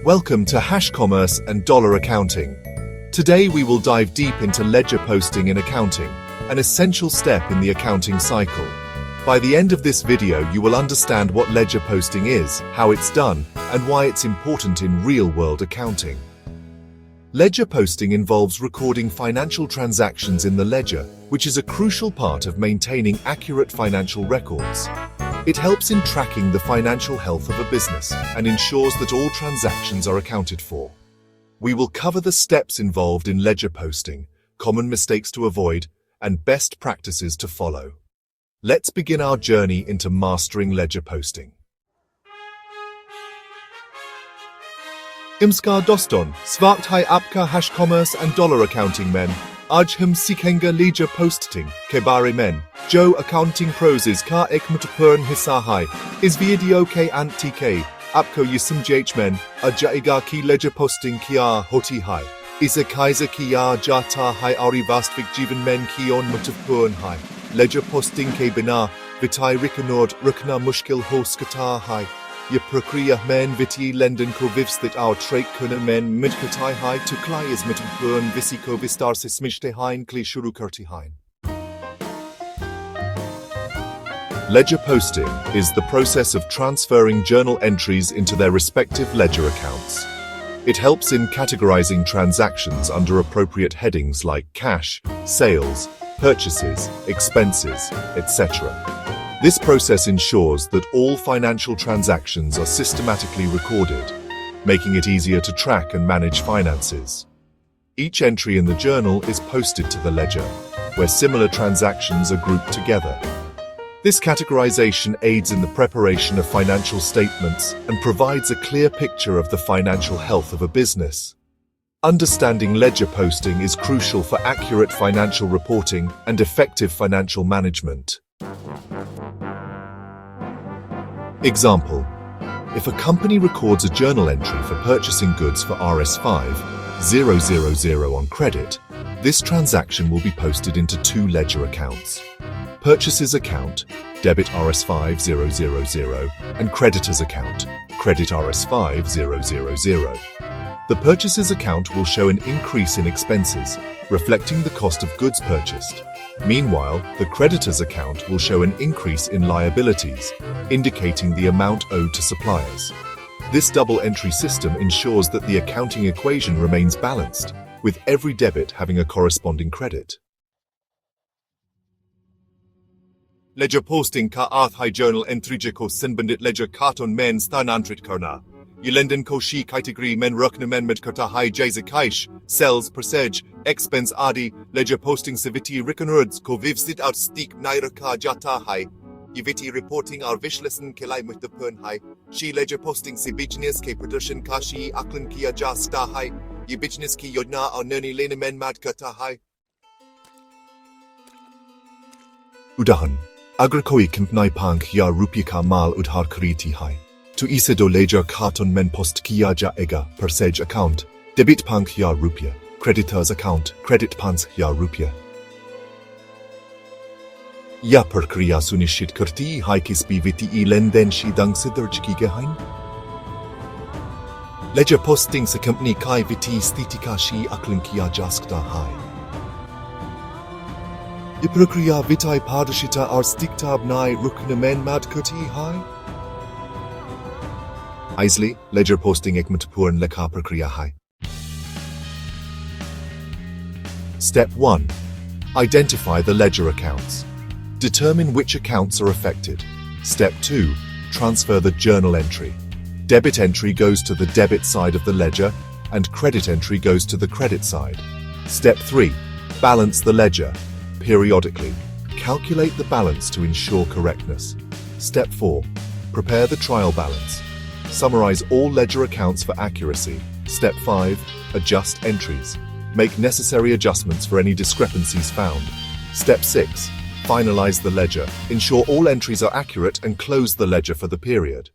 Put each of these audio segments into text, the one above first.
Welcome to Hash Commerce and Dollar Accounting. Today we will dive deep into ledger posting in accounting, an essential step in the accounting cycle. By the end of this video you will understand what ledger posting is, how it's done, and why it's important in real-world accounting. Ledger posting involves recording financial transactions in the ledger, which is a crucial part of maintaining accurate financial records. It helps in tracking the financial health of a business and ensures that all transactions are accounted for. We will cover the steps involved in ledger posting, common mistakes to avoid, and best practices to follow. Let's begin our journey into mastering ledger posting. Imskar doston, svakt hai apka hash commerce and dollar accounting men. Aj hum sikenga ledger posting, ke bare men. Jo accounting proses ka ek mutapurn hissa hai. Is video ke antike, apko yisim jh men, ajaiga ki ledger posting kia hoti hai. Is a kaiser kia jata hai ari vastvik jivan men kion mutapurn hai. Ledger posting ke bina, vitai rikanord rukna mushkil ho skata hai. Ye prakriya men viti lenden ko vivstit our trait kuna men midkatai hai to klai is mitumpurn visiko vistar sismishte hein kli shuru kurti hein. Ledger posting is the process of transferring journal entries into their respective ledger accounts. It helps in categorizing transactions under appropriate headings like cash, sales, purchases, expenses, etc. This process ensures that all financial transactions are systematically recorded, making it easier to track and manage finances. Each entry in the journal is posted to the ledger, where similar transactions are grouped together. This categorization aids in the preparation of financial statements and provides a clear picture of the financial health of a business. Understanding ledger posting is crucial for accurate financial reporting and effective financial management. Example: if a company records a journal entry for purchasing goods for Rs5000 on credit, this transaction will be posted into two ledger accounts. Purchases account, debit Rs5000, and creditors account, credit Rs5000. The purchases account will show an increase in expenses, reflecting the cost of goods purchased. Meanwhile, the creditors account will show an increase in liabilities, indicating the amount owed to suppliers. This double entry system ensures that the accounting equation remains balanced, with every debit having a corresponding credit. Ledger posting ka arth hai journal entry ko sinbandit ledger karton men stanantrit karna. Yelenden ko shi category men rukna men med karta hai jaisa kaish, sells persej, expense adi, ledger posting civiti rikanurds ko vivsit out stik naira ka jata hai. Yviti reporting our vishlesen kilai with the pern hai. She ledger posting si business ke production ka shi aklan kia jasta hai. Ye business ki yodna or nani lena men mad karta hai. Udahan. Agar koi kimpnai pank ya rupya ka mal udhar kariti hai. To isa do ledger karton men post kia ja ega persej account, debit pank ya rupya, creditors account, credit pans ya rupya. Ya perkriya sunishit karti hai kisbi viti lenden shi dang sidarj ki gehain. Ledger posting sa company kai viti stitika shi aklan kia jaskta hai. Ye perkriya vitai padashita ar stiktab nai rukna men mad karti hai. Isley, ledger posting ekmatapurn lekha prakriya hai. Step 1. Identify the ledger accounts. Determine which accounts are affected. Step 2. Transfer the journal entry. Debit entry goes to the debit side of the ledger, and credit entry goes to the credit side. Step 3. Balance the ledger. Periodically, calculate the balance to ensure correctness. Step 4. Prepare the trial balance. Summarize all ledger accounts for accuracy. Step 5. Adjust entries. Make necessary adjustments for any discrepancies found. Step 6. Finalize the ledger. Ensure all entries are accurate and close the ledger for the period.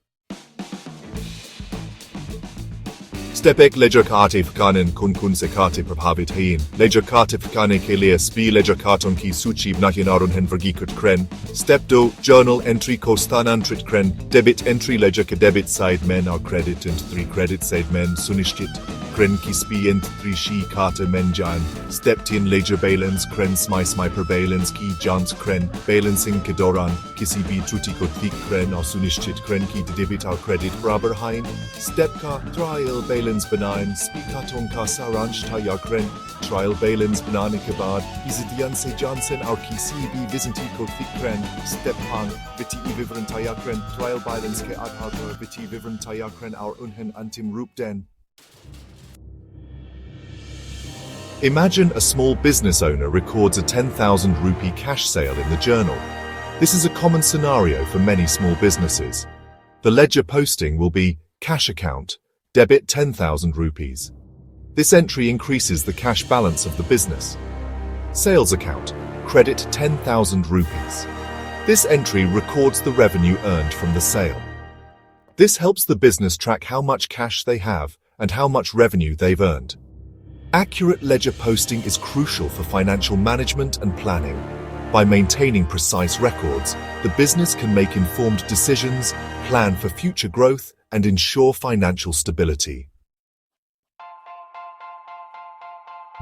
Step 1 ledger karte fkanen kun se karte prabhavit hain. Ledger karte fkanen ke lia spi ledger karton ki suchi bnahin arun hen vergikert kren. Step 2 journal entry ko stanantrit kren. Debit entry ledger ke debit side men are credit and 3 credit side men sunishtit. Kren ki spi ent 3 shi karte men jan. Step 10 ledger balance kren smai per balance ki jant kren. Balancing ke doran kisi bi truti ko thik kren or sunishtit kren ki debit or credit braber hain. Step ka trial balance benign spikaton ka saranj tayakren trial balance banani kabad izidian se jansen or kcb visinti ko fikren step hang viti vivren tayakren trial balance ke adhar viti vivren tayakren or unhen antim rupden. Imagine a small business owner records a 10,000 rupee cash sale in the journal. This is a common scenario for many small businesses. The ledger posting will be cash account, debit 10,000 rupees. This entry increases the cash balance of the business. Sales account, credit 10,000 rupees. This entry records the revenue earned from the sale. This helps the business track how much cash they have and how much revenue they've earned. Accurate ledger posting is crucial for financial management and planning. By maintaining precise records, the business can make informed decisions, plan for future growth, and ensure financial stability.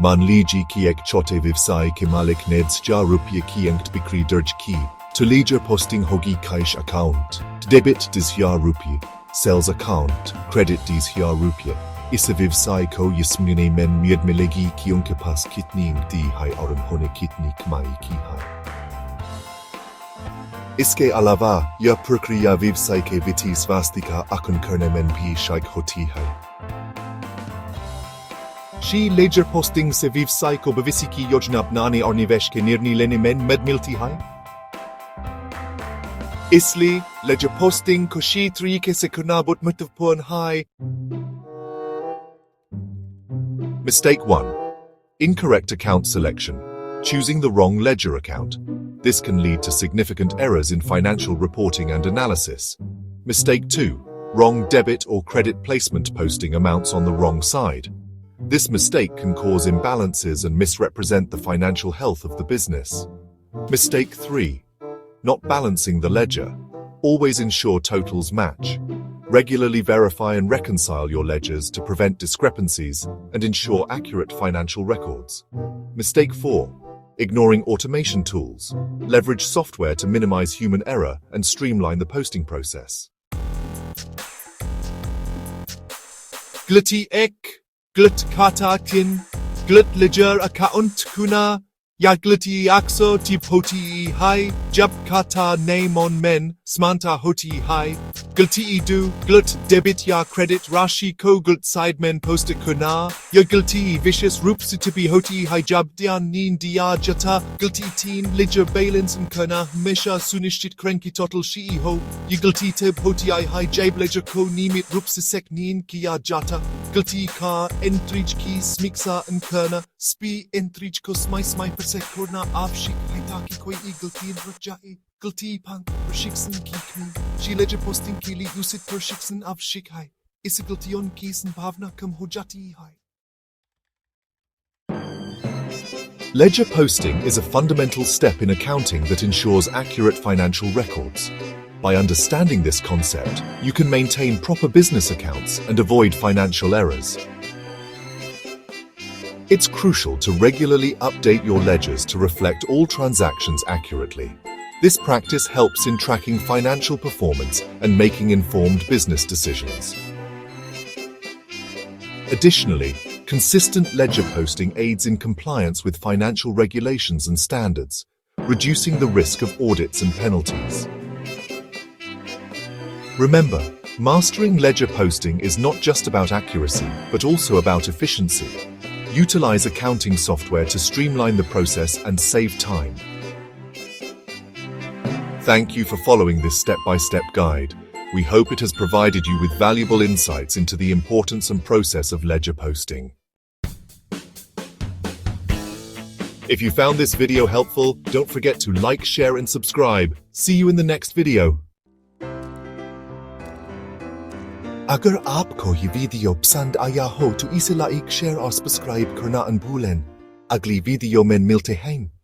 Man liji ki ek chote vivsai ke malik neds ja rupye ki enkt bikri derj ki, to ledger posting hogi kaish account, debit dis ya rupye, sales account, credit dis ya rupye. Isse vivsai ko yismine men miad milegi ki unke pas kitning di hai aurum hone kitni kmai ki hai. Iske alava, ya प्रक्रिया व्यवसाय के विधि Swastika akun करने में भी शायक होती है. She ledger posting से व्यवसाय को भविष्य की योजना बनाने और निवेश के निर्णय लेने में मदद मिलती है. इसलिए लेजर पोस्टिंग को शी तरीके से करना बहुत महत्वपूर्ण है. Mistake 1. Incorrect account selection. Choosing the wrong ledger account. This can lead to significant errors in financial reporting and analysis. Mistake 2. Wrong debit or credit placement posting amounts on the wrong side. This mistake can cause imbalances and misrepresent the financial health of the business. Mistake 3. Not balancing the ledger. Always ensure totals match. Regularly verify and reconcile your ledgers to prevent discrepancies and ensure accurate financial records. Mistake 4. Ignoring automation tools. Leverage software to minimize human error and streamline the posting process. Glitty ek, glit kata kin, glit ledger account kuna, ya glitty akso tip hoti hai, jab kata name on men, smanta hoti hai, glitty du, glut debit ya credit rashi ko glut sidemen posta kuna, ya glitty vicious rups to be hoti hai jab dian nin dia jata, glitty teen ledger balance and kuna, mesha sunishtit krenki total shi ho, ya glitty tib hoti hai jab ledger ko nimit rups sek nin kia jata, glitty ka entrich ki smiksa and kuna, spi entrich ko smai persek kurna afshik haitaki koi glitty rajai. Glitty pang pershiksen kikni, she ledger posting kili usit pershiksen avshik hai, is glityon kisen bhavna kum hojati hai. Ledger posting is a fundamental step in accounting that ensures accurate financial records. By understanding this concept, you can maintain proper business accounts and avoid financial errors. It's crucial to regularly update your ledgers to reflect all transactions accurately. This practice helps in tracking financial performance and making informed business decisions. Additionally, consistent ledger posting aids in compliance with financial regulations and standards, reducing the risk of audits and penalties. Remember, mastering ledger posting is not just about accuracy, but also about efficiency. Utilize accounting software to streamline the process and save time. Thank you for following this step-by-step guide. We hope it has provided you with valuable insights into the importance and process of ledger posting. If you found this video helpful, don't forget to like, share, and subscribe. See you in the next video. अगर आपको ये video पसंद आया हो तो इसे like share और subscribe करना न भूलें। अगली वीडियो में मिलते हैं।